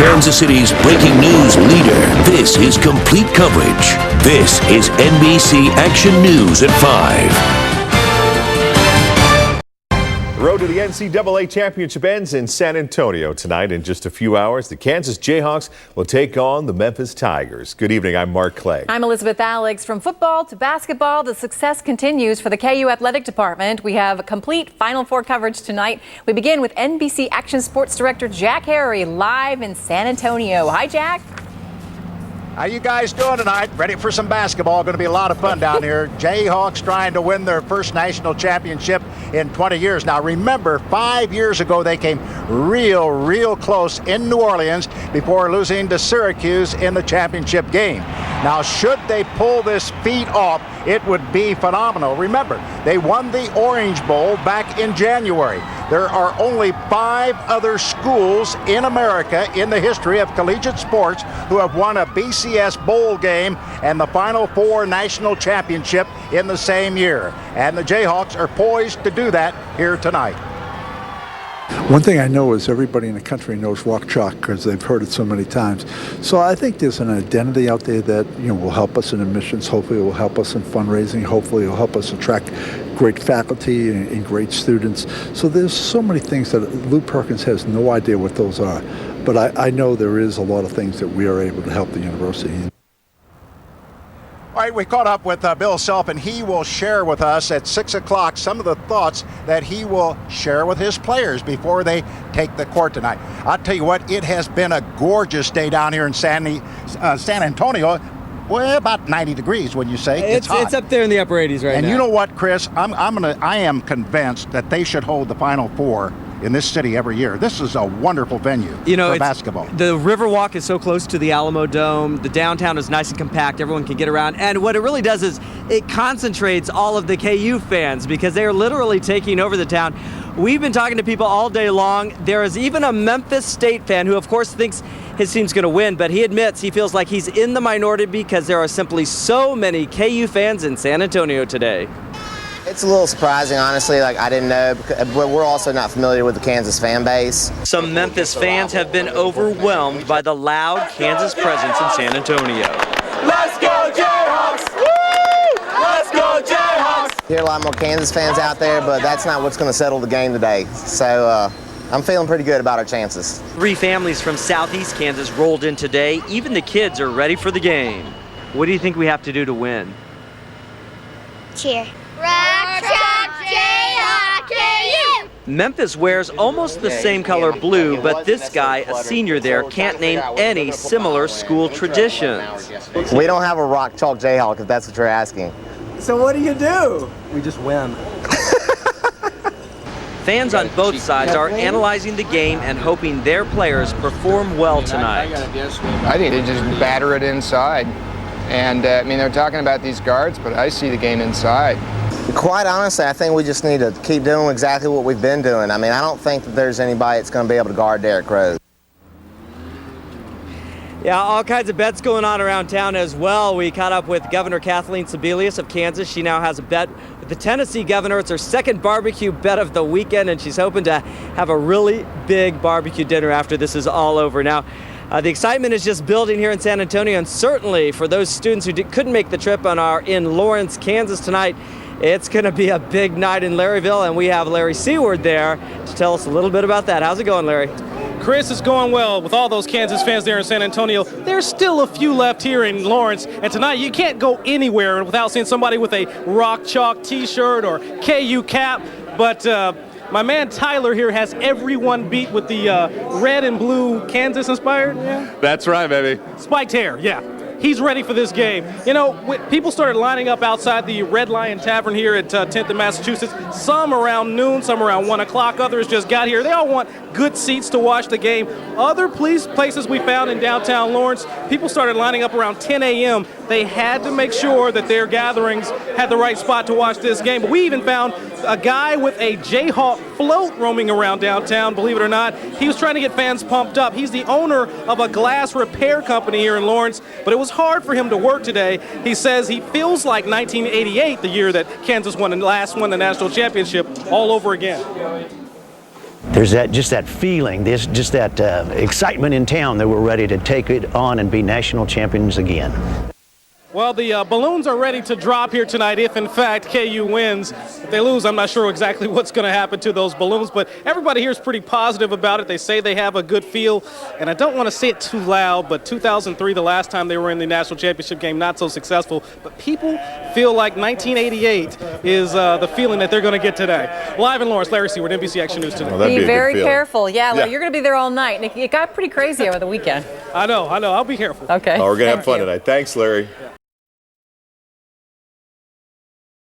Kansas City's breaking news leader. This is complete coverage. This is NBC Action News at 5. The road to the NCAA championship ends in San Antonio tonight. In just a few hours, the Kansas Jayhawks will take on the Memphis Tigers. Good evening, I'm Mark Clegg. I'm Elizabeth Alex. From football to basketball, the success continues for the KU Athletic Department. We have complete Final Four coverage tonight. We begin with NBC Action Sports Director Jack Harry live in San Antonio. Hi, Jack. How you guys doing tonight? Ready for some basketball? Going to be a lot of fun down here. Jayhawks trying to win their first national championship in 20 years. Now remember, 5 years ago they came real close in New Orleans before losing to Syracuse in the championship game. Now should they pull this feat off, it would be phenomenal. Remember, they won the Orange Bowl back in January. There are only 5 other schools in America in the history of collegiate sports who have won a BCS bowl game and the Final Four national championship in the same year. And the Jayhawks are poised to do that here tonight. One thing I know is everybody in the country knows Walk Chalk because they've heard it so many times. So I think there's an identity out there that will help us in admissions. Hopefully it will help us in fundraising. Hopefully it will help us attract great faculty and great students. So there's so many things that Lou Perkins has no idea what those are. But I know there is a lot of things that we are able to help the university in. All right, we caught up with Bill Self, and he will share with us at 6 o'clock some of the thoughts that he will share with his players before they take the court tonight. I'll tell you what, it has been a gorgeous day down here in San Antonio. Well, about 90 degrees, wouldn't you say? It's hot. It's up there in the upper 80s right now. And you know what, Chris? I am convinced that they should hold the Final Four in this city every year. This is a wonderful venue for basketball. The riverwalk is so close to the Alamo Dome. The downtown is nice and compact. Everyone can get around. And what it really does is it concentrates all of the KU fans because they are literally taking over the town. We've been talking to people all day long. There is even a Memphis State fan who, of course, thinks his team's going to win, but he admits he feels like he's in the minority because there are simply so many KU fans in San Antonio today. It's a little surprising, honestly. Like, I didn't know, but we're also not familiar with the Kansas fan base. Some Memphis fans have been overwhelmed by the loud Kansas presence in San Antonio. Let's go Jayhawks! Woo! Let's go Jayhawks! There are a lot more Kansas fans out there, but that's not what's going to settle the game today. So I'm feeling pretty good about our chances. 3 families from southeast Kansas rolled in today. Even the kids are ready for the game. What do you think we have to do to win? Cheer. Rock, chalk, Jayhawk, KU! Memphis wears almost the same color blue, but this guy, a senior there, can't name any similar school traditions. We don't have a rock, chalk, Jayhawk, if that's what you're asking. So what do you do? We just win. Fans on both sides are analyzing the game and hoping their players perform well tonight. I think they just batter it inside. And, they're talking about these guards, but I see the game inside. Quite honestly, I think we just need to keep doing exactly what we've been doing. I don't think that there's anybody that's going to be able to guard Derrick Rose. Yeah, all kinds of bets going on around town as well. We caught up with Governor Kathleen Sebelius of Kansas. She now has a bet with the Tennessee governor. It's her second barbecue bet of the weekend, and she's hoping to have a really big barbecue dinner after this is all over. Now, the excitement is just building here in San Antonio, and certainly for those students who couldn't make the trip and are in Lawrence, Kansas tonight, it's going to be a big night in Larryville, and we have Larry Seward there to tell us a little bit about that. How's it going, Larry? Chris, it's going well with all those Kansas fans there in San Antonio. There's still a few left here in Lawrence, and tonight you can't go anywhere without seeing somebody with a Rock Chalk t-shirt or KU cap, but my man Tyler here has everyone beat with the red and blue Kansas-inspired. Yeah? That's right, baby. Spiked hair, yeah. He's ready for this game. People started lining up outside the Red Lion Tavern here at 10th and Massachusetts. Some around noon, some around 1 o'clock. Others just got here. They all want good seats to watch the game. Other places we found in downtown Lawrence, people started lining up around 10 a.m. They had to make sure that their gatherings had the right spot to watch this game. But we even found a guy with a Jayhawk float roaming around downtown, believe it or not. He was trying to get fans pumped up. He's the owner of a glass repair company here in Lawrence, but it was hard for him to work today. He says he feels like 1988, the year that Kansas last won the national championship, all over again. There's just that feeling, there's just that excitement in town that we're ready to take it on and be national champions again. Well, the balloons are ready to drop here tonight if, in fact, KU wins. If they lose, I'm not sure exactly what's going to happen to those balloons, but everybody here is pretty positive about it. They say they have a good feel, and I don't want to say it too loud, but 2003, the last time they were in the national championship game, not so successful, but people feel like 1988 is the feeling that they're going to get today. Live in Lawrence, Larry Seward, NBC Action News Today. Well, be very careful. Yeah, Larry, you're going to be there all night. It got pretty crazy over the weekend. I know. I'll be careful. Okay. Oh, we're going to have fun tonight. Thanks, Larry.